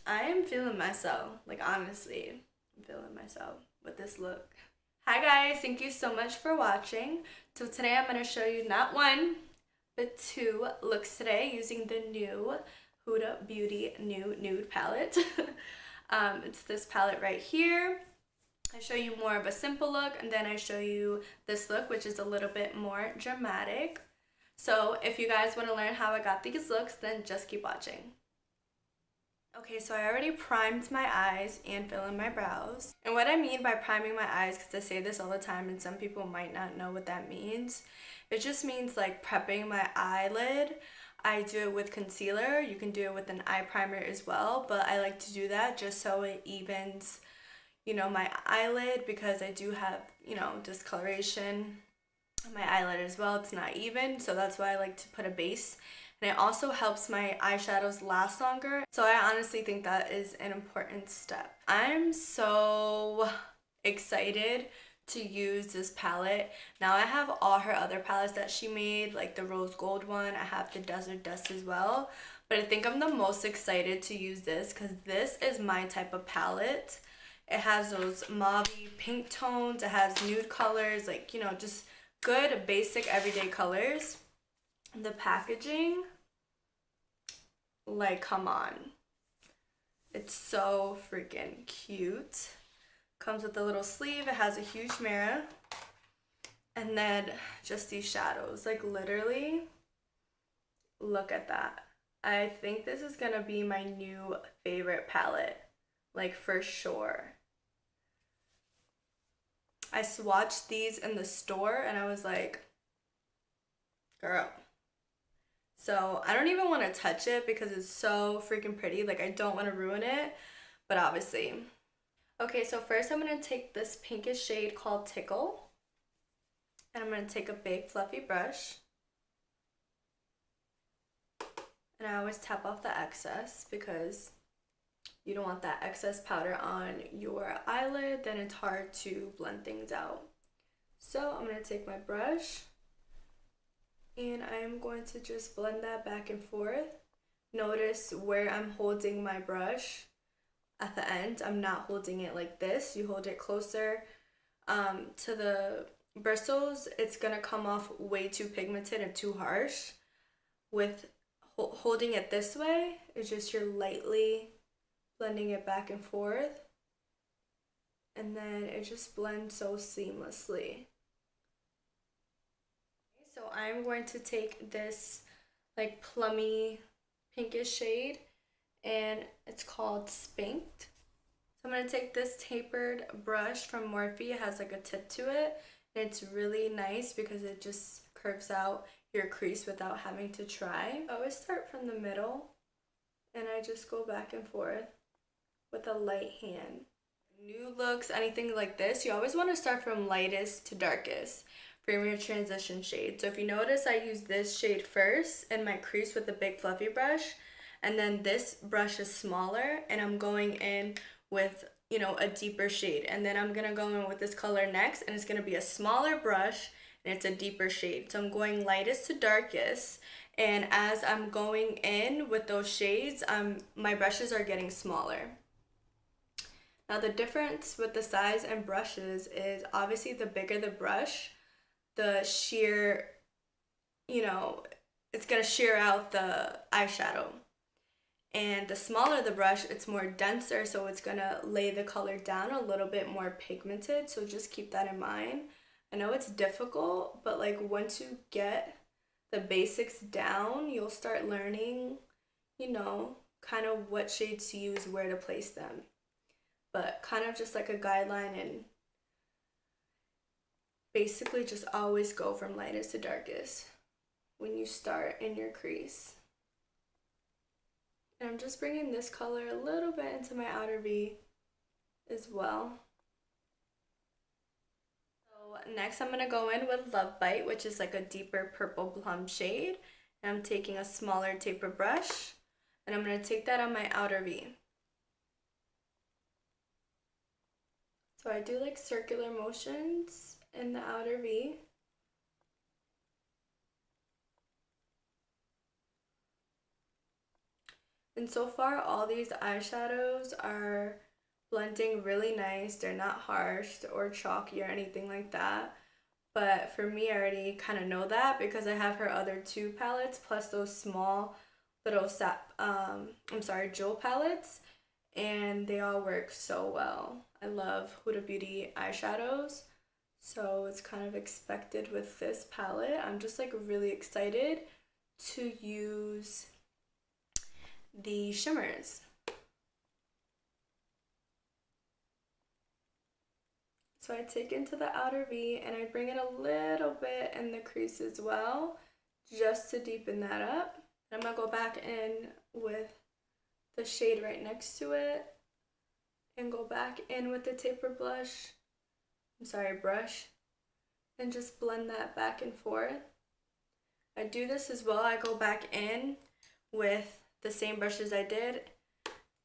I am feeling myself. Like, honestly, I'm feeling myself with this look. Hi guys, thank you so much for watching. So today I'm going to show you not one, but two looks today using the new Huda Beauty Nude palette. It's this palette right here. I show you more of a simple look, and then I show you this look, which is a little bit more dramatic. So if you guys want to learn how I got these looks, then just keep watching. Okay, so I already primed my eyes and filled in my brows. And what I mean by priming my eyes, because I say this all the time and some people might not know what that means, it just means like prepping my eyelid. I do it with concealer. You can do it with an eye primer as well, but I like to do that just so it evens, you know, my eyelid, because I do have, you know, discoloration on my eyelid as well. It's not even, so that's why I like to put a base. And it also helps my eyeshadows last longer. So I honestly think that is an important step. I'm so excited to use this palette. Now I have all her other palettes that she made, like the rose gold one. I have the desert dust as well. But I think I'm the most excited to use this because this is my type of palette. It has those mauvey pink tones. It has nude colors, like, you know, just good basic everyday colors. The packaging, like, come on, it's so freaking cute. Comes with a little sleeve. It has a huge mirror, and then just these shadows, like, literally look at that. I think this is gonna be my new favorite palette, like, for sure. I swatched these in the store and I was like, girl. So I don't even want to touch it because it's so freaking pretty. Like, I don't want to ruin it, but obviously. Okay, so first I'm going to take this pinkish shade called Tickle. And I'm going to take a big fluffy brush. And I always tap off the excess because you don't want that excess powder on your eyelid. Then it's hard to blend things out. So I'm going to take my brush. And I am going to just blend that back and forth. Notice where I'm holding my brush at the end. I'm not holding it like this. You hold it closer to the bristles. It's gonna come off way too pigmented and too harsh. With holding it this way, it's just you're lightly blending it back and forth. And then it just blends so seamlessly. So I'm going to take this like plummy pinkish shade, and it's called Spanked. So I'm going to take this tapered brush from Morphe. It has like a tip to it, and it's really nice because it just curves out your crease without having to try. I always start from the middle, and I just go back and forth with a light hand. New looks, anything like this, you always want to start from lightest to darkest for your transition shade. So if you notice, I use this shade first in my crease with a big fluffy brush, and then this brush is smaller and I'm going in with, you know, a deeper shade, and then I'm gonna go in with this color next, and it's gonna be a smaller brush and it's a deeper shade. So I'm going lightest to darkest, and as I'm going in with those shades, my brushes are getting smaller. Now the difference with the size and brushes is obviously the bigger the brush, the sheer, you know, it's gonna sheer out the eyeshadow. And the smaller the brush, it's more denser, so it's gonna lay the color down a little bit more pigmented, so just keep that in mind. I know it's difficult, but like once you get the basics down, you'll start learning, you know, kind of what shades to use, where to place them. But kind of just like a guideline, and basically just always go from lightest to darkest when you start in your crease. And I'm just bringing this color a little bit into my outer V as well. So next I'm going to go in with Love Bite, which is like a deeper purple plum shade. And I'm taking a smaller taper brush, and I'm going to take that on my outer V. So I do like circular motions in the outer V. And so far, all these eyeshadows are blending really nice. They're not harsh or chalky or anything like that. But for me, I already kind of know that because I have her other two palettes plus those small little jewel palettes, and they all work so well. I love Huda Beauty eyeshadows, so it's kind of expected with this palette. I'm just like really excited to use the shimmers. So I take into the outer V and I bring it a little bit in the crease as well, just to deepen that up. I'm gonna go back in with the shade right next to it and go back in with the taper brush, and just blend that back and forth. I do this as well. I go back in with the same brushes I did,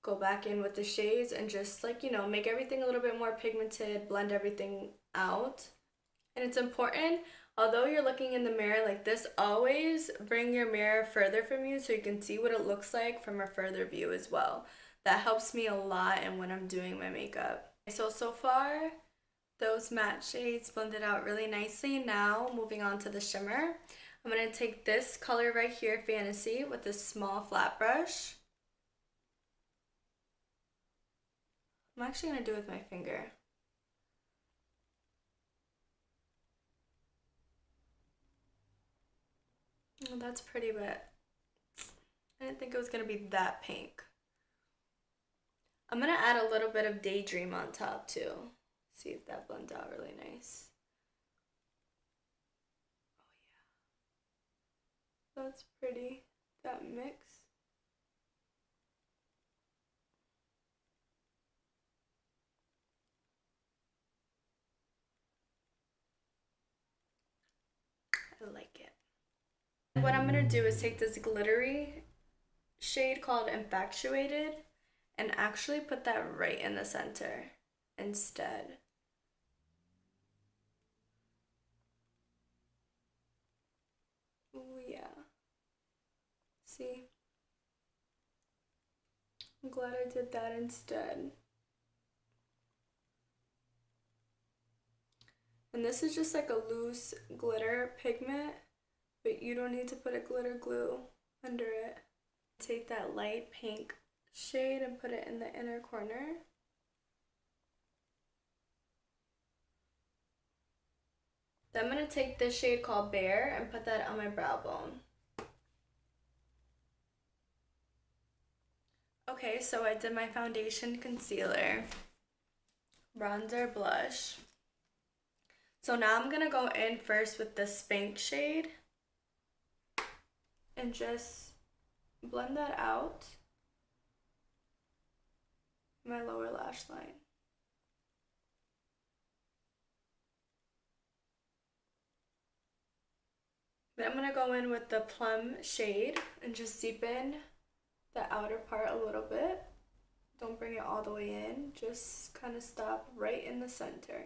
go back in with the shades and just like, you know, make everything a little bit more pigmented, blend everything out. And it's important, although you're looking in the mirror like this, always bring your mirror further from you so you can see what it looks like from a further view as well. That helps me a lot and when I'm doing my makeup. So far, those matte shades blended out really nicely. Now, moving on to the shimmer. I'm going to take this color right here, Fantasy, with this small flat brush. I'm actually going to do it with my finger. Oh, that's pretty, but I didn't think it was going to be that pink. I'm going to add a little bit of Daydream on top too. See if that blends out really nice. Oh yeah. That's pretty, that mix. I like it. What I'm going to do is take this glittery shade called Infatuated and actually put that right in the center instead. Oh yeah. See? I'm glad I did that instead. And this is just like a loose glitter pigment, but you don't need to put a glitter glue under it. Take that light pink shade and put it in the inner corner. Then I'm going to take this shade called Bare and put that on my brow bone. Okay, so I did my foundation, concealer, bronzer, blush. So now I'm going to go in first with the Spank shade and just blend that out my lower lash line. Then I'm going to go in with the Plum shade and just deepen the outer part a little bit. Don't bring it all the way in, just kind of stop right in the center.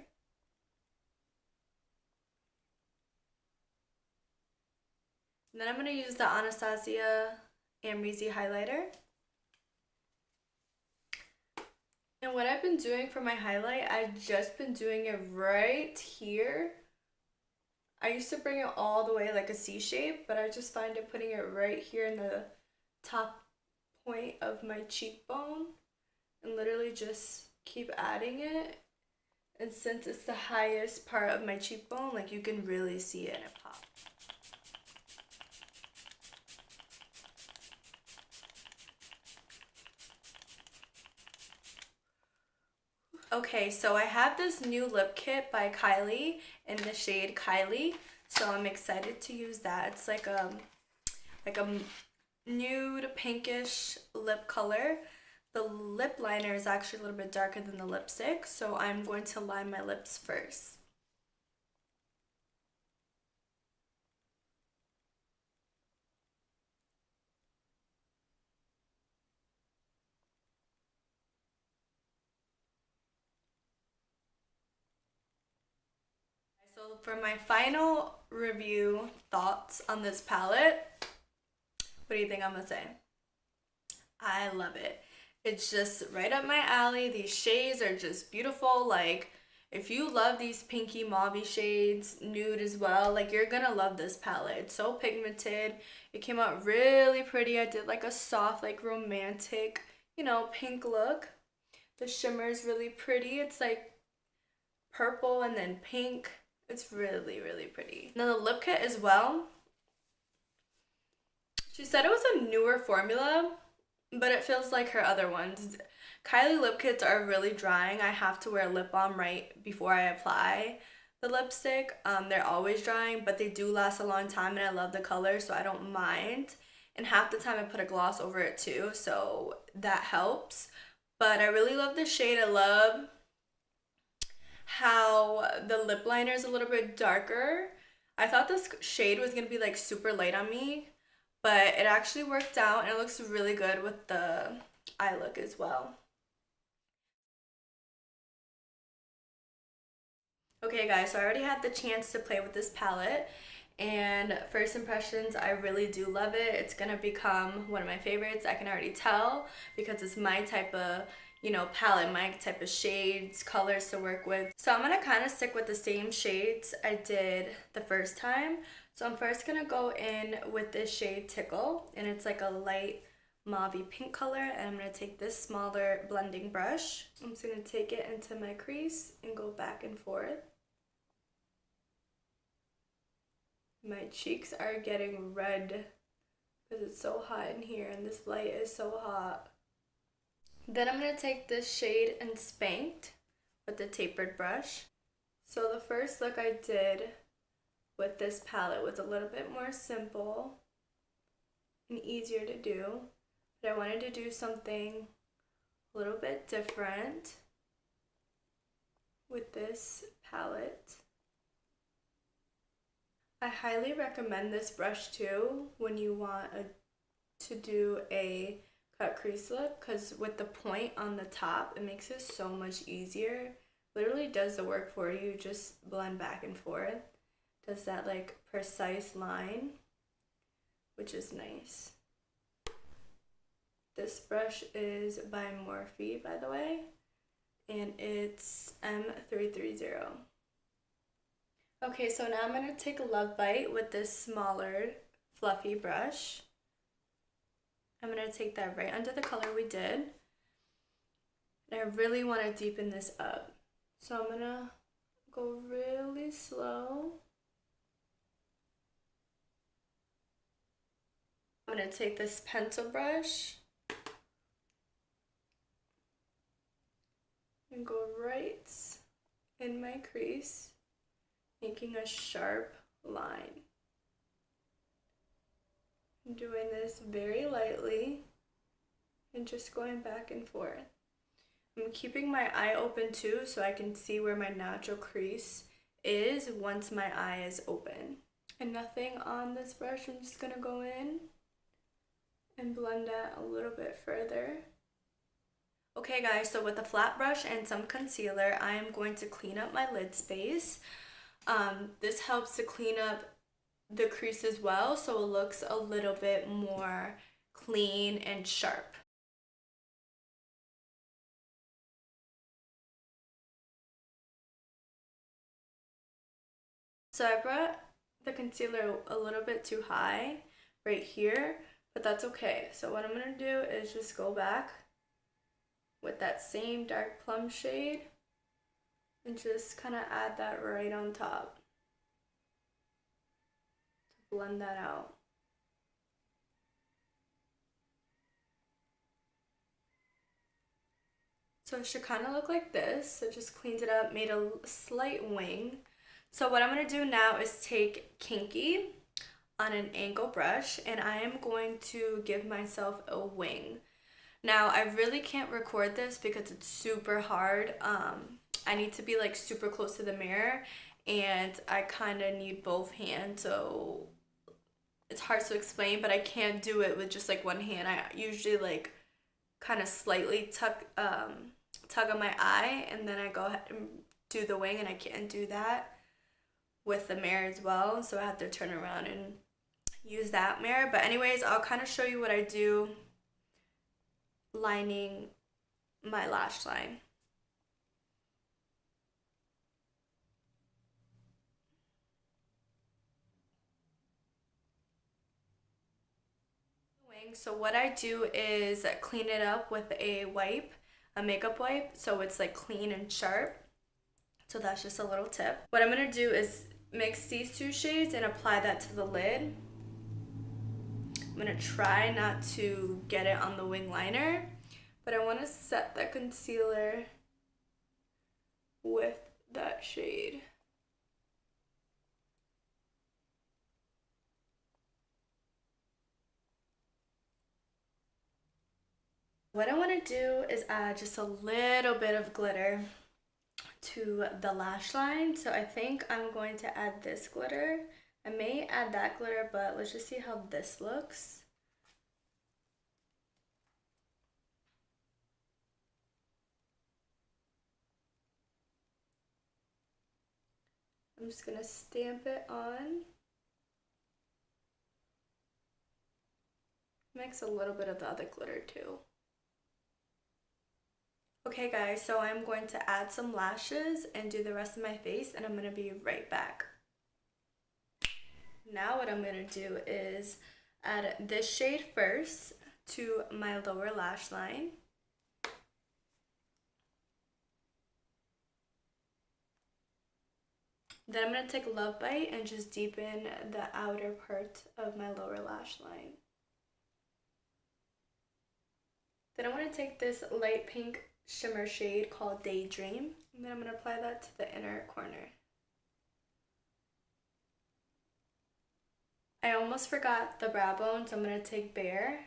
And then I'm going to use the Anastasia Amrezy highlighter. And what I've been doing for my highlight, I've just been doing it right here. I used to bring it all the way like a C shape, but I just find it putting it right here in the top point of my cheekbone and literally just keep adding it. And since it's the highest part of my cheekbone, like you can really see it and it pops. Okay, so I have this new lip kit by Kylie in the shade Kylie, so I'm excited to use that. It's like a nude pinkish lip color. The lip liner is actually a little bit darker than the lipstick, so I'm going to line my lips first. So for my final review thoughts on this palette, what do you think I'm gonna say? I love it. It's just right up my alley. These shades are just beautiful. Like, if you love these pinky mauve shades, nude as well, like, you're gonna love this palette. It's so pigmented. It came out really pretty. I did like a soft, like romantic, you know, pink look. The shimmer is really pretty. It's like purple and then pink. It's really, really pretty. Now the lip kit as well. She said it was a newer formula, but it feels like her other ones. Kylie lip kits are really drying. I have to wear lip balm right before I apply the lipstick. They're always drying, but they do last a long time, and I love the color, so I don't mind. And half the time I put a gloss over it too, so that helps. But I really love the shade. I love how the lip liner is a little bit darker. I thought this shade was gonna be like super light on me, but it actually worked out and it looks really good with the eye look as well. Okay guys, so I already had the chance to play with this palette, and first impressions, I really do love it. It's gonna become one of my favorites. I can already tell because it's my type of, you know, palette, my type of shades, colors to work with. So I'm gonna kind of stick with the same shades I did the first time. So I'm first gonna go in with this shade Tickle, and it's like a light mauve pink color, and I'm gonna take this smaller blending brush. I'm just gonna take it into my crease and go back and forth. My cheeks are getting red because it's so hot in here and this light is so hot. Then I'm going to take this shade and Spanked with the tapered brush. So the first look I did with this palette was a little bit more simple and easier to do, but I wanted to do something a little bit different with this palette. I highly recommend this brush too when you want to do a cut crease look, because with the point on the top, it makes it so much easier. Literally does the work for you. Just blend back and forth. Does that like precise line, which is nice. This brush is by Morphe, by the way, and it's M330. Okay, so now I'm going to take a Love Bite with this smaller fluffy brush. I'm going to take that right under the color we did. And I really want to deepen this up. So I'm going to go really slow. I'm going to take this pencil brush and go right in my crease, making a sharp line. I'm doing this very lightly and just going back and forth. I'm keeping my eye open too so I can see where my natural crease is once my eye is open. And nothing on this brush, I'm just gonna go in and blend that a little bit further. Okay guys, so with a flat brush and some concealer, I am going to clean up my lid space. This helps to clean up the crease as well, so it looks a little bit more clean and sharp. So I brought the concealer a little bit too high right here, but that's okay. So what I'm going to do is just go back with that same dark plum shade and just kind of add that right on top to blend that out. So it should kind of look like this. So just cleaned it up, made a slight wing. So what I'm going to do now is take Kinky on an angle brush, and I am going to give myself a wing. Now I really can't record this because it's super hard. I need to be like super close to the mirror, and I kind of need both hands, so it's hard to explain, but I can't do it with just like one hand. I usually like kind of slightly tug on my eye, and then I go ahead and do the wing, and I can't do that with the mirror as well, so I have to turn around and use that mirror. But anyways, I'll kind of show you what I do lining my lash line. So what I do is clean it up with a wipe, a makeup wipe, so it's like clean and sharp. So that's just a little tip. What I'm gonna do is mix these two shades and apply that to the lid. I'm gonna try not to get it on the wing liner, but I wanna set that concealer with that shade. What I want to do is add just a little bit of glitter to the lash line. So I think I'm going to add this glitter. I may add that glitter, but let's just see how this looks. I'm just going to stamp it on. Mix a little bit of the other glitter too. Okay guys, so I'm going to add some lashes and do the rest of my face, and I'm going to be right back. Now what I'm going to do is add this shade first to my lower lash line. Then I'm going to take Love Bite and just deepen the outer part of my lower lash line. Then I want to take this light pink shimmer shade called Daydream, and then I'm going to apply that to the inner corner. I almost forgot the brow bone, so I'm going to take Bare.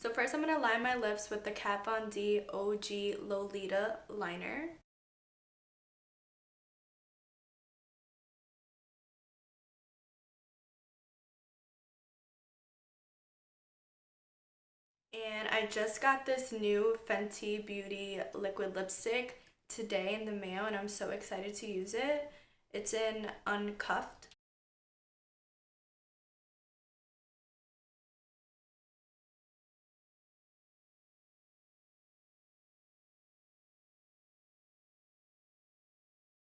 So first I'm going to line my lips with the Kat Von D OG Lolita liner. And I just got this new Fenty Beauty liquid lipstick today in the mail, and I'm so excited to use it. It's in Uncuffed.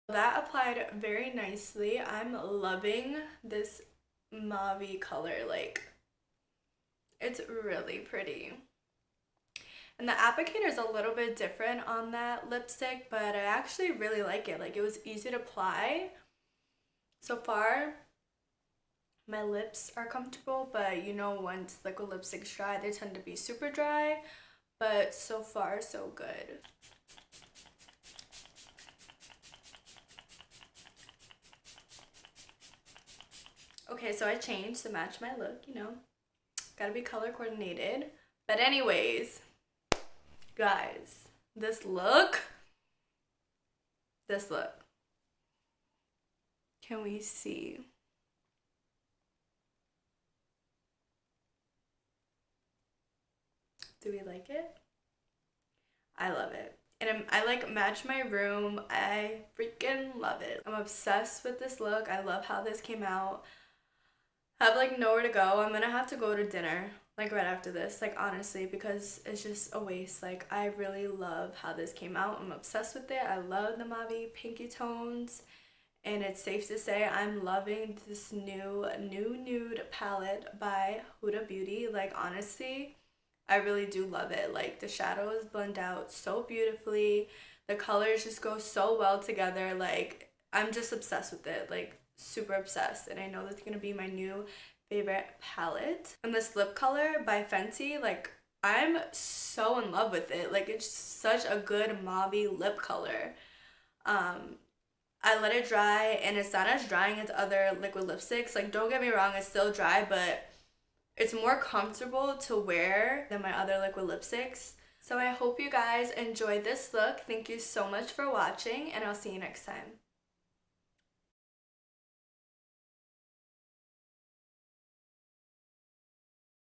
That applied very nicely. I'm loving this mauve color. Like, it's really pretty. And the applicator is a little bit different on that lipstick, but I actually really like it. Like, it was easy to apply. So far, my lips are comfortable, but you know, once liquid lipsticks dry, they tend to be super dry. But so far, so good. Okay, so I changed to match my look, you know. Gotta be color coordinated. But anyways, guys, this look. Can we see? Do we like it? I love it. And I like match my room. I freaking love it. I'm obsessed with this look. I love how this came out. I have like nowhere to go. I'm gonna have to go to dinner like right after this, like honestly, because it's just a waste. Like, I really love how this came out. I'm obsessed with it. I love the mauve pinky tones, and it's safe to say I'm loving this new nude palette by Huda Beauty. Like, honestly, I really do love it. Like, the shadows blend out so beautifully. The colors just go so well together. Like, I'm just obsessed with it. Like, super obsessed, and I know that's gonna be my new favorite palette. And this lip color by Fenty, like, I'm so in love with it. Like, it's such a good mauve lip color. I let it dry, and it's not as drying as other liquid lipsticks. Like, don't get me wrong, it's still dry, but it's more comfortable to wear than my other liquid lipsticks. So I hope you guys enjoyed this look. Thank you so much for watching, and I'll see you next time.